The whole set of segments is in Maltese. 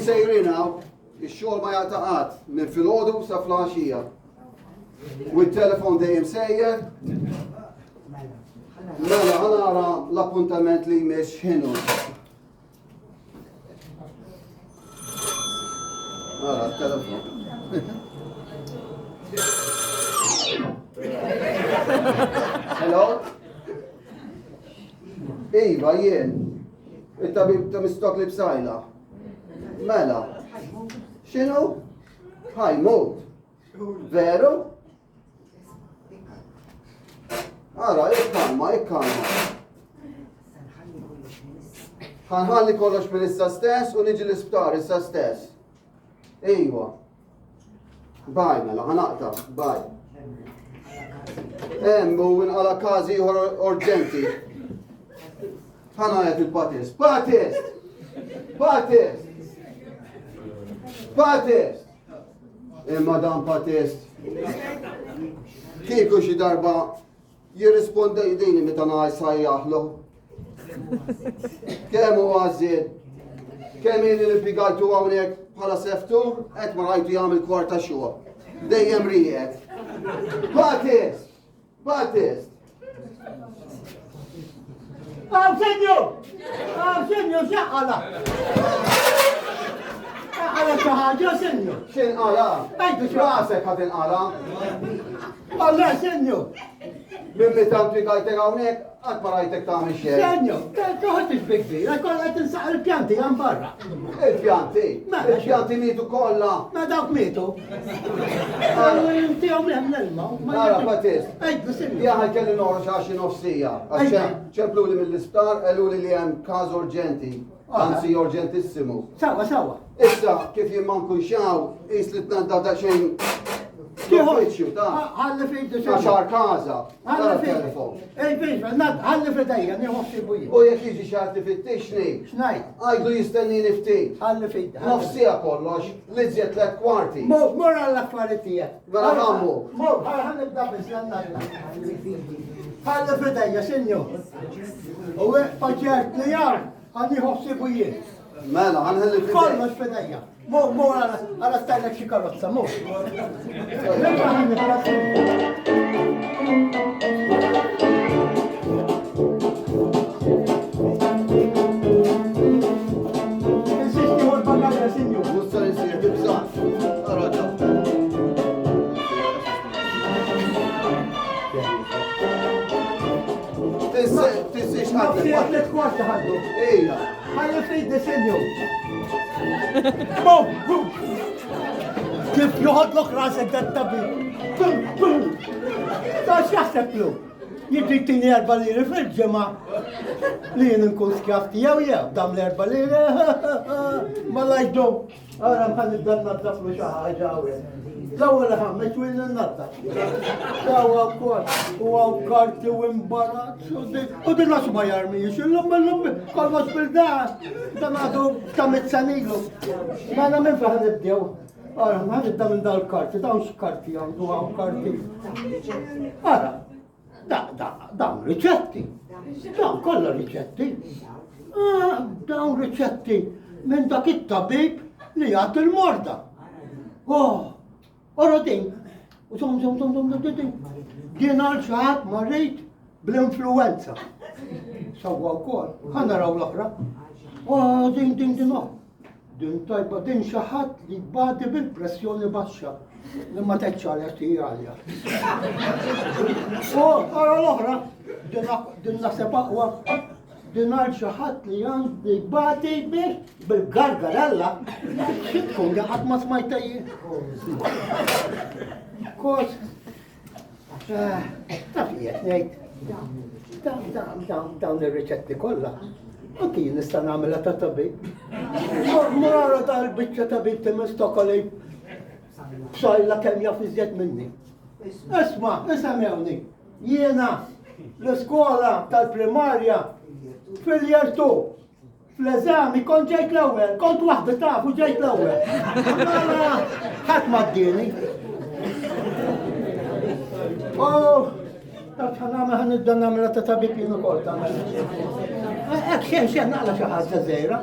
sejrina, ix-xogħol ma jaqtaqat minn filgħodu sa flaxija. U t-telefon dejjem sejjer. Mela ħanara l-appuntament li jmexx ħinu. Ara t-telefon. Hello? Iva, jien. Il-tabib ta' mistok li b'sajla. Mela. Xinu? Ħajmut. Veru? Ara, ikkalma. Ħanħalli kollox minn issa stess u niġi l-isptar issa stess. Ejwa. Baj, mela, ħanaqta, baj. Emmu inqala każi urġenti. Ħanajet il-patist. Patist! Imma dan patist. Kieku xi darba jirrisponda jdini meta ngħid sajjaħlu. Kemm huwa żied? Kemm jien il-impjegajtu hawnhekk bħala seftur, qed ma rajtu jagħmel kwarta xogħol. Dejjem riqed. Patist! Senju, xaqala! Xaqala xaħġa, senju! X'inqala? Ejdu Rasek ħad inqala. Alla, senju! Minn meta impjegajtek hawnhekk qatt ma rajtek tagħmel xejn. Senju, toħod il-bigbi, għakol għed insaq il-pjanti għan barra. Il-pjanti mietu kollha. Ma dawk mitu. Tijom leħm l-elma. Ara, Patist. Ejdu, senju! Jaħal kelli noħra xaxi nofsija. ċemplu li mill-isptar, għallu li hemm każ urġenti. Anzi, urġentissimu. Sawa. Issa, kif jien ma nkun xaw, is li t-nanda ta' xejn l-uffiċċju ta' Għalli fejdu xar kaza. Għalli fejdu. telefon. Ej, fejdu, għalli fejdajja, nieħofsi buji. U jekk jiġi xar tifittixni, Xnajt, għajdu jistennini ftit. għalli fejdu. Nofsija kollox, li zjed 3 kwarti. Mor għall-affaritija. Vera għammu. Mor, għal-nibda bis l-annalla. Għalli fejdajja, senju. U paċert li jar, għalli ħofsi buji. Mela, għanħelli fidej. Kollox fejdajja. Mor għalla stajlek xi karozza, mor. Insisti għol bagagja, senju. Musta nisir, tibżax. Raġa. Tissiex ħaddi. Nafsi għatlet kwarta ħaddu. Ejja. Għalli fejdu, senju. Bum! Kif joħodlok rasek dat-tabi? Bum! Ta' x'jaħseblu? Jidri t-tini 4 liri fil-ġemma li jien nkun skjafti jew dam l-4 liri. Ma lajdu. Għara mħan id-dan-naddaflu xaħġa għawre. L-ewwel ħammeġ u n-naddaf. Dawa wkoll u għaw karti u imbarazz u din għax ma jarmijiex l-lum kollox bil-dan. Dan għadu ta' mezzanilu. Għana minn faħan nibdew. Għara mħan id-da minn dal-karti, dawn x-karti għandu għaw karti. Għara, dawn riċetti. Dawn kollha riċetti. Dawn riċetti minn dak it-tabib li għad il-morda. Orodin, u tom, din għal xaħat marrit bl-influenza. Sawa wkoll, ħana raw l-oħra. Din, din tajba, din xaħat li badi bil-pressjoni baxxa. Li ma teċċa ti għalja. Għara l-oħra, din naħseb aqwa. Din għal xaħat li għandi badi bil-gargarella. Xitkun għad ma smajtajji. Kos, taf li jtnejt. Dawn il-riċetti kolla. Anki nista' nagħmilha ta' tabib. Mara tal-biċċa tabib timistokoli b'sajla kemm jaf iżjed minni. Isma' isemgħuni. Jiena l-iskola tal-primarja fil-jertu. Fl-eżami kont ġejt l-ewwel, kont waħda tafu ġejt l-ewwel. Mara ħadd ma ddieni. ħan id-dan namela ta' tabib jien ukoll tagħmel. Hekk xejn naqla xi ħaġa żgħira.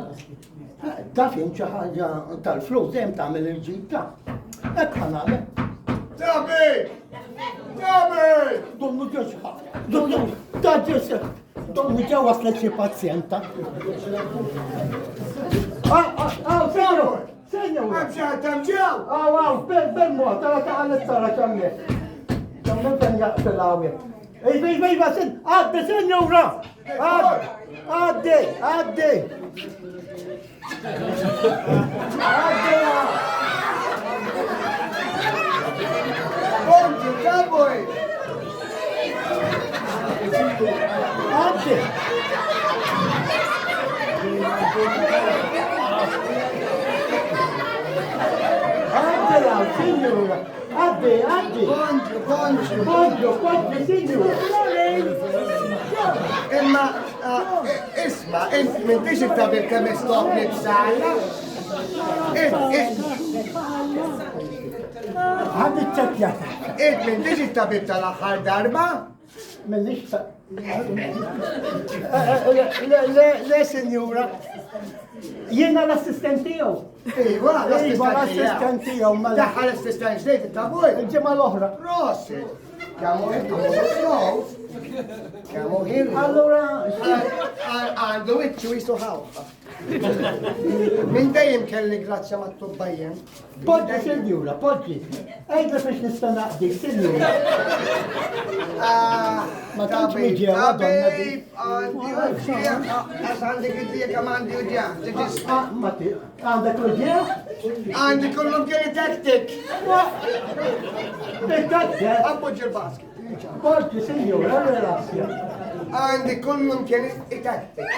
Taf jem xi ħaġa tal-flus hemm tagħmel il-ġid ta'. Hekk ħanagħmel. Tabi! Tabi! Dommu ġew ħafna. Dommu ta' ġesek. Dommu ġew waslet xi pazjenta. Senjor! Senjor! Tamġaw! Bil-mod, tara taqalet tara ċamme. ċamme ten jaqfil-għawja. Iva, għaddi, senjura! Għaddi! Għaddi! Bonġu, taboj! Għaddi! Għaddi, senjura! Għaddi! Bonġu, senjura! Imma, isma, inti minn biex iktabil kemm istop li b'sala? Għaddi ċekja. Int minn biex iktabil tal-aħħar darba? Mellix ta' le, senjura. Jiena l-assistent tiegħu. Iva, l-assistent tiegħu. Daħħal assistent ġdejt it-tabuj. Il-ġimgħa l-oħra. Rossi. Kamu ħin. Allura, Għandu iċċu jisu ħawħa. Min dejjem kelli grazzja ma' t-tubbajjem. podġi senjura, podġi. Ejda biex nista' naqdik, senjura. Ma tantx miġew, Madonna di. Għandik id-dija kam għandi uġja. Mati, għandek l-ġew? Għandi kullum kelli taktik. Bekkatte, Appoġġi l-basket. podġi senjura, relazzja. Għandi kullum kelli taktik.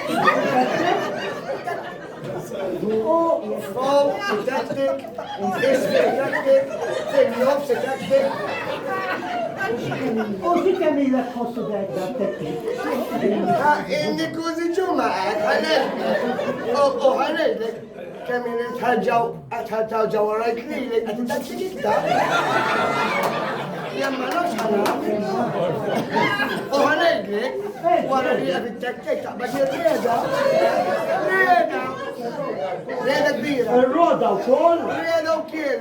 Fol, taktik, ismi taktik, finjob taktik. U ti kemmila tħossu dek da teknik? Indi kuzi ġumma għanek. U għanek, kemmin tħarġaw ġawarajt li li għati taktik ikta. Jamma nox ħana. U għanek, wara li għati taktik ta' bħaxi reda. Reda kbira. Il-roda u kol? Reda u kien.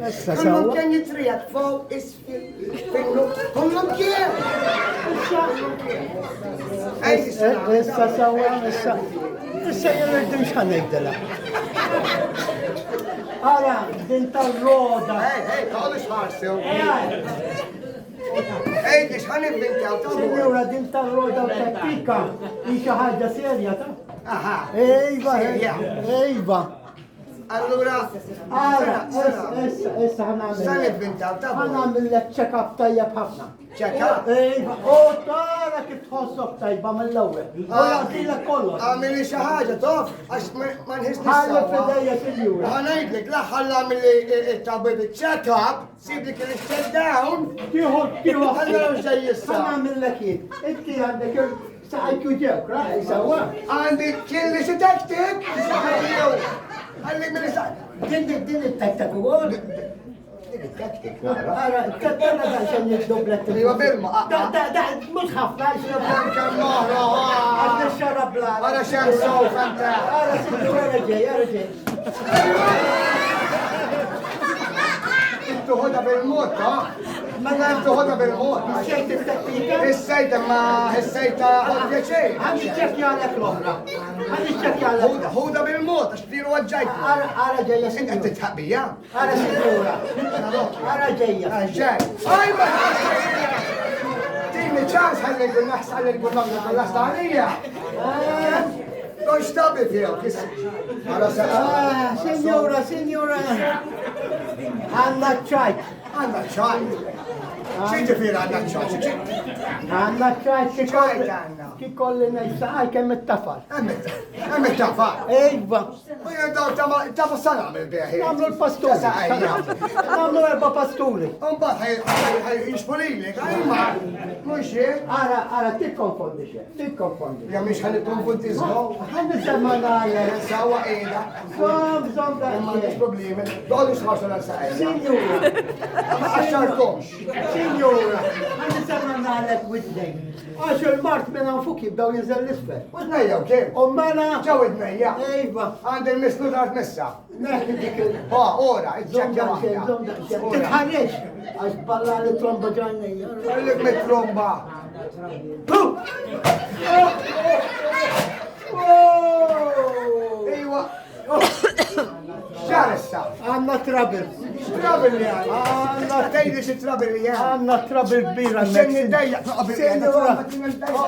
Issa Kullum sawa. kien jitrijat fuq isfil. Kullum kien. Issa sawa, issa. Issa jirridin xħanejdela. Ara, din tal-roda. Hey, għalix ħarsew. Ej, dix ħanibdintaw ta' Signora, din tal-roda u tattika. Ixa ħagġa serja ta' Aha. Ejva, Serja. ejva. Allura, Ara, issa ħanamil. ħanibdintaw ta' ħanamil l check-up tajjeb ħafna. Check-up? Ejva, u tara kif tħossok tajba mill-ewwel. U jgħatilek kollox. Għamili xaħġa, tof, għax ma nħis Ħallu nissawa. fidejja, signora. Għanajdlek, laħħal għamili tabib check-up, siblik il-check down, Tiħu, Allora mux ġej jissa. ħanamil l-kien. Inti għandek il-saħajku ġew, raħi, sawa. għandi kelli xi taktik, għalli minn sa' Din it-taktak u għol. taktik. Ara, t-tattana da xan jidoblet. Iwa Vilma, Da, mux ħafna, Kam moħra, għadda xarab la. Ara xem sow, fanta. Ara, signora, ġej. Intu ħoda bil-mot, Intu ħoda bil-mot. Xejt it-tattika. Hissejta ma hissejta ħodja xej. Għandi ċekja għalek l-oħra. Għandi ċekja għalek. ħoda bil-mot, għax tiru għadġajt. Ara ġeja, Inti signora. titħabija. Ara, signora. Ara ġeja. Għadġaj. Aj, ma Tini ċans ħalli kun naħsal li kun namna kun naħsalija. Konx tabi tijaw, kissi. Ara sa' Signora. Għanna ċajt. Għanna ċajt. ċiġi fira għanna ċajt. Għanna ċajt ċajt għanna. ki kolli nejsa għaj kemm it-tafal. Għamil tafa. Ejba. U jgħadaw tafa sana għamil beħi. Namlu l-pasturi. Namlu 4 pasturi. Unbat ħaj jixpolili, għajma. Mux jie. Ara, tikkonfondi xe. Ja miex ħalli konfuntizmu. Għan nisemma għalek. Sawa qiegħda. Zom da. Ma għandix problemi. Dolli xħarsu l-sajja. Signora. Ma għaxxarkomx. Signora. Għan nisemma għalek widnej. Għax il-mart minna fuq jibdaw jinżel l-isfel. Użnejja, kim? U mela. Ġew id-nejja. Ejba. Għandi l-mislu ta' messa. Neħi dik il- Ora, iġġekja waħda. Titħarreġ. Għax balla li tromba ġannija. Għallik mit-tromba. Ejwa. Xarissa. Għanna trabil. X'trabil li għal? Għanna Tejdi xi trabil li għal. Għanna trabil kbira. Xenni d-dajja taqbil Senjura.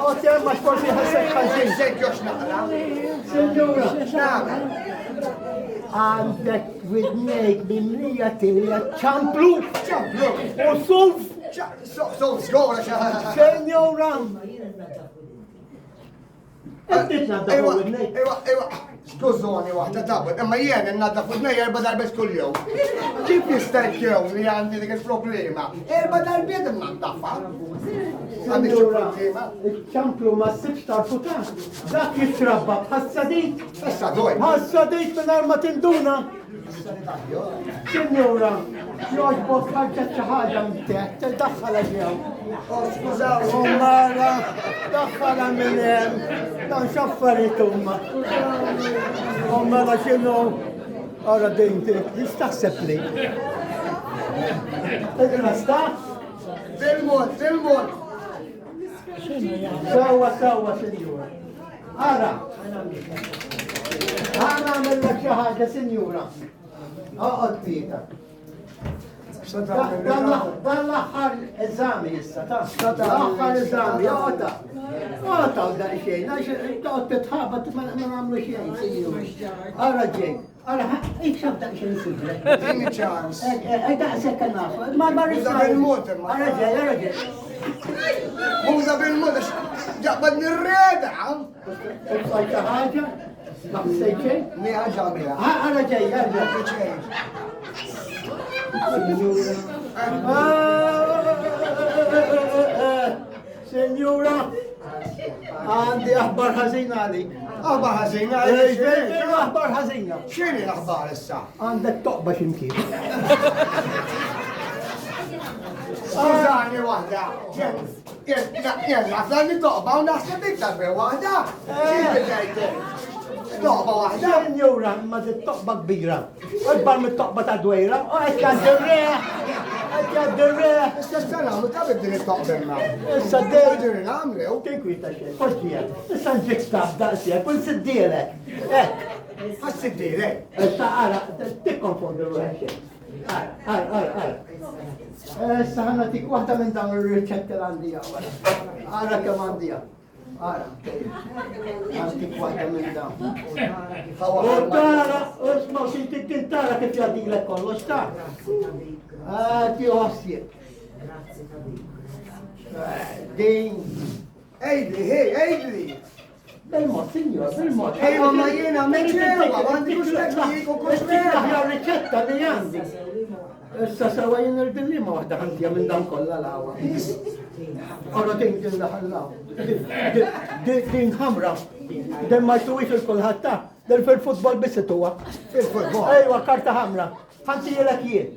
O temma xforsi ħassek ħalġin. Xekkjox naqra. Senjura. X'nagħmel? Għandek widnejk bimlija tilja ċamplu. ċamplu. U sulf. So sgora xa. Senjura. Għaddit nadda Ewa, widnejk. ewa, skużoni waħda tabut, imma jien n-nadda fudnejja erba darbet kull jom. Kif jistajkjew li għandi dik il-problema? Erba darbiet n-naddafa. Għandi xi Senjura. problema? ċamplu ma s-sibx tarfuta. Dak jitrabba bħassadit. Issa doj. Bħassadit minn arma tinduna. Senjura. Joġbok ħarġet ċaħġa mteħ. Daħħala ġew. Skużaw. Ummara, daħħala minn hemm, dan xaffariet umma. Ummara xinu, għara dinti, jistaxseb li. Id-rasta, Bil-mod, bil-mod. sawa, senjura. Għara, għana għamilla ċaħġa, senjura. Għaqad pita. Dan l-axħar eżami jissa, ta' l-axħar eżami, għata. Għata u dan xejn, għax toqt titħabat ma namlu xejn, senjura. Għara ġej, għara, ikxab da' xejn sibli. Dini ċans. Daqsek nafu, ma marriċ. Uża bil-mod, imma. Għara ġej, għara ġej. Uża bil-mod, ġaqbad nirreda. Fajta ħagġa, ma f-sejċej. Mi ħagġa Għara ġej, għara ġej. Senjura, għandi aħbar ħazina għali. Aħbar ħażina. Aħbar ħazina. Xini l-aħbar issa? Għandek toqba ximkien. Skużani waħda. Jien għaflani toqba u naħseb iktar be waħda. Toqba waħda. Senjura, ma di toqba kbira. Għadbar mit toqba ta' dwejra. Għadja d-reħ. Għadja d-reħ. Issa s-salamu ta' biddin it-toqbenna. Issa d-dej. Għadin għamlew. Kien kwita xej. Poġġija. Issa nġik stab daqsija. Kun s-siddielek. Għas-siddile. Issa għara, tikkonfondi l-għu xej. Għara. Issa ħanna tik waħda minn dawn il-riċetti l-għandija. Għara kem għandija. Għara. Għandik waħda minn dawn. Tara, usma, xinti tintara kif jadilek kollox ta' Għati uħassib. Din. Ejdli, hej, ejdli. Bil-mod, signor, bil-mod. Ejwa, ma jiena meċewa, għandi kuxlek u kuxlek. Taħja riċetta li għandi. Issa sawa jien il-billima waħda ħantija minn dan kollha l-għawa. Għara din laħallaw. Din ħamra. Den ma jtuwix il-kulħadd ta' den fil-futbol biss tuwa. Fil-futbol. Ejwa, karta ħamra. Ħanti jelek jien.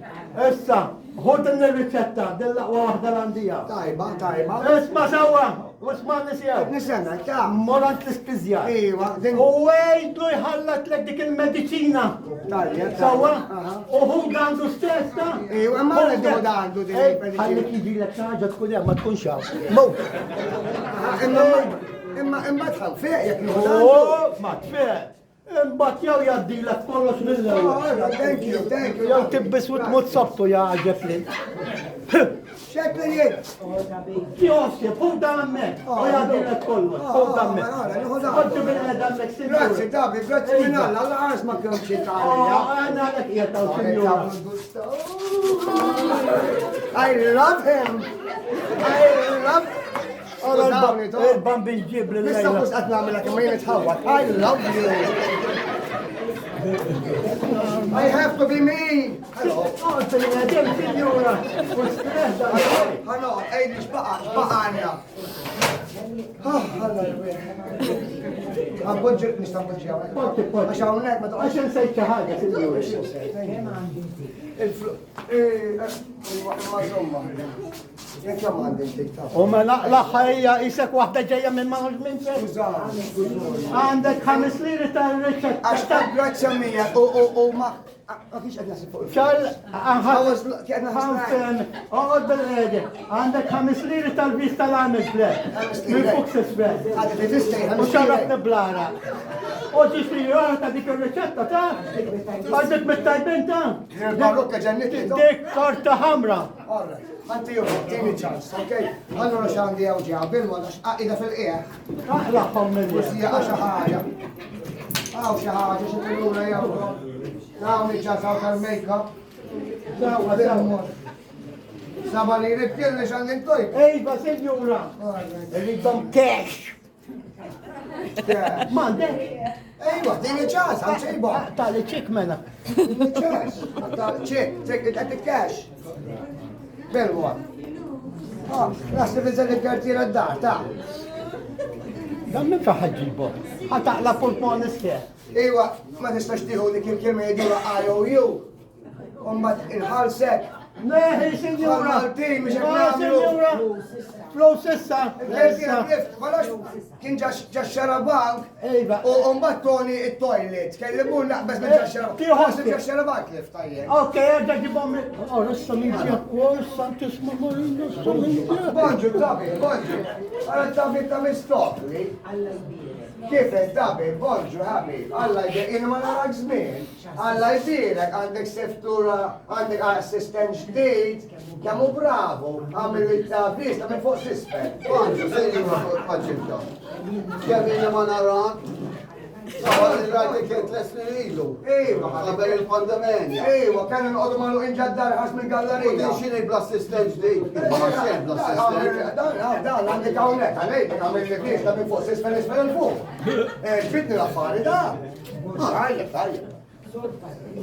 Issa, ħod il-riċetta, din laqwa waħda l-għandija. Tajba. Isma sawa, usma nisijaw. Nisenna, ta' Morant l-ispizja. Ejwa, din. U għejdu jħallat l dik il-medicina. Tajja, Sawa, Aha. u hu għandu stess ta' Ejwa, ma għandu għandu din il-medicina. Ħallek jiġi l ħaġa tkun hemm ma tkun xaw. Mow. Imma tħal feq jek nħodan. Oh, ma tfeq. Imbat jew jaddilek kollox mill-ewwel. Thank you. Jew tibbis u tmut sobtu ja ġefli. Xekli jien. Jossi, hu dammek. U jaddilek kollox. Hu dammek. Għoddu bil-qeda mek Grazzi, Dabi, grazzi minn Alla, Alla għas ma kemx jitalja. Għana għalek jgħataw sinjura. I love him. Il-bambin ġibli Nista l-lejla. kus għat namela kemm jien itħawat. I love you. I have to be me. Hello. Għoddu li għedem sinjura. U stress da' Hello, ejdi xbaqa għanja. Għabbuġġi, nista' nbudġi għawek. Potti. Għax hawnhekk ma toqgħodx. Għaxen sejt ħaġa sinjura. Ma somma, jek kemm għandi TikTok. U mela l-aħħarija isek waħda ġejja minn management. Skużani, skużani. Għandek 5 liri tal-riċetta. Għax ta' grazza mija, u ma kiex qed nasib fuq ċar, Kien ħanfen, oqgħod bil-qedi. Għandek 5 liri tal-vis tal-għamil blek. Minn fuq s-sbel. Għaddi t-tistej, U xarraf niblara. U ġifri għara ta' dik il-riċetta ta' għaddek mit-tajbin ta' Barrukka ġennitti. dik karta ħamra. Alright, għanti ju, tini ċans, ok? Allora xandi għaw ġabil, ma nax aqida fil-qieħ. Aħlaħom minn Sija għaxa ħaġa. Għaw xaħġa, xittilura jgħu. Għaw nġazaw tal-make-up. Għaw għadil-mor. Sabani rikkelli xandi ntoj. Ejba, senjura. Rridom cash. Mandek. Ejwa, tini ċans, għam xejba. Tali ċik mena. ċans, ċek, għati cash. Belwa. Nasti bizzal il-kartira d-dar, ta' Dan minn faħħġibu. Ħataqla pulmon isħieħ. Iwa, ma tistax tiħu dik il-kelma jidura IOU. Umbat inħalsek. Neħi, senjura. Għal-Maltin, miex Ma, għamlu. senjura. Flus issa. Il-kartira lift, għalax kien ġaxxara bank. Ejba. U umbat toni il-toilet. Kelli bun naqbess minn ġaxxara. Tiħu Għasib ġaxxara bank lift, tajjeb. Ok, għadda ġibom. Oh, rissa minċja. Oh, rissa tisma marina, rissa minċja. Bonġu, tabi, bonġu. Għala tabi ta' mistokli. Kifet, tabi, bonġu, ħabi. Alla jgħin ma narak zmin. Alla jgħidilek, għandek seftura, għandek assistent ġdid. Jamu bravo, għamil il-tabis, ta' minn fuq sispen. Bonġu, sejni ma fuq paġibda. Kemmina ma narak. Għabal il-rajti kien t-lesni ilu. Ejwa, Għabel il-pandemija. Ejwa, kan nqodu malu inġaddar ħas minn U gallerija. din xini bl-assistent ġdijt. Ma xien bl-assistent. Dan, għandek għawnek, għalek, għamil li biex ta' minn fuq sispen isfen il-fuq. Fitni l-affari da. Tajjeb, tajjeb.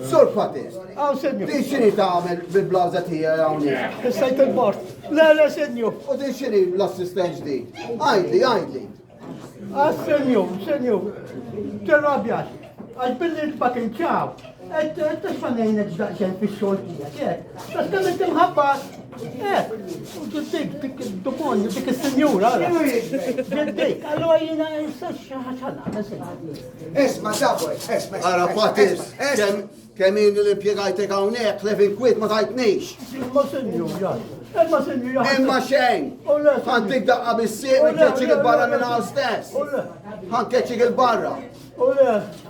Sur Patis. Għaw, senju. Din xini ta' għamil bil-blazza tija għawni. Sajt il-bord. Le, senju. U din xini l-assistent ġdijt. Għajdli. Senju. T-rabjax. Għal-billi t-bakin ċaw. T-fanajna ġdaqxen fi xol tijak. T-skamil t-mħabbat. Dik il-domonju, dik il-senjura. Dik, għallu għajina s-saxħaċħana. Isma, sabu, isma. Ara Patis, kemmin l-impiegajtek għawnek, levin kwit ma tajtnix. Ma senjura. Imma xejn. Għantik daqqa bis-siq minn keċik il-barra minn għal stess. Għan keċik il-barra.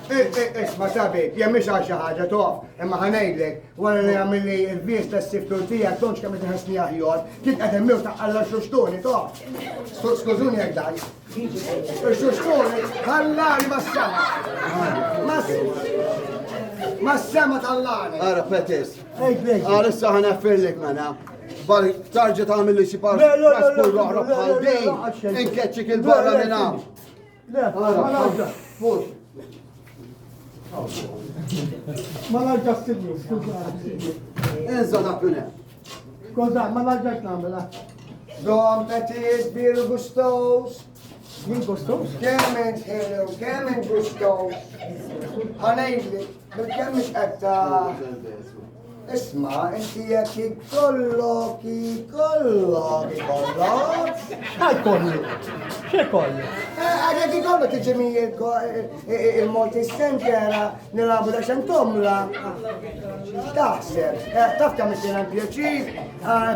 Isma, sabi, jemmi xaxa ħagġa tof, imma ħanajdlek, wara li għamilli il-vis ta' s-siftur tijak, tonx kemm id-ħasni aħjor, kien għedem miw ta' għalla xuxtuni tof. Skużuni għek daj. Xuxtuni, għallani mas-sema. Mas-sema tal-lani. Ara Patis, ara issa ħana firlik mena. Bari tarġa ta' għamilli xi paspur roħra bħal din, inkeċik il-barra minn għam. Fut. Ma narġax senju, Inza da' kunem. Koza, ma narġax namela. Dom Petis, biru gustos. Min kostos? Kemmen hello, kemmen gustos. Ħanajdlek, bil-kemmix għatta. Isma, inti jekk kollok. Xaj kollu? Xe kollu? Għadek ikollok iġemi il-multi-center nilabu da xan tomla. Taħseb, taf kam iċċina pjaċir,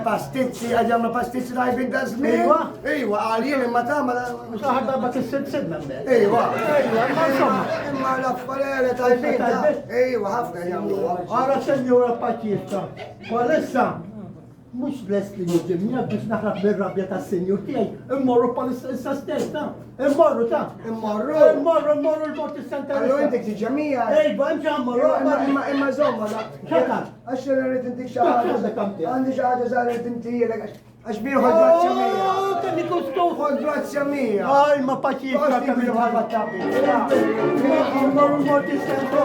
pastizzi, għadjamna pastizzi dajbin da zmin. Ejwa, għalien imma tamla. Xaħar darba t-sidna mbe. Ejwa, Ma insomma. imma l-affarele tajbin da. Ejwa, ħafna jamlu. Għara senjura paċista. Għalissa, mux bless li nġemija biex naħrab bil-rabja ta' senjur tijaj. Immorru pal-issa stess ta' immorru ta' Immorru. Immorru l-morti s-santa. Allu intek tiġemija. Ejba, imġammorru. Imma zomma la. Xakan? Għaxċer rrit inti xaħġa. Għandi xaħġa zaħret inti għax biru ħagġa mija. Kelli kustof. Ħagġa mija. Aj, ma paċista. Għax biru ħagġa mija. Immorru l-morti s-santa.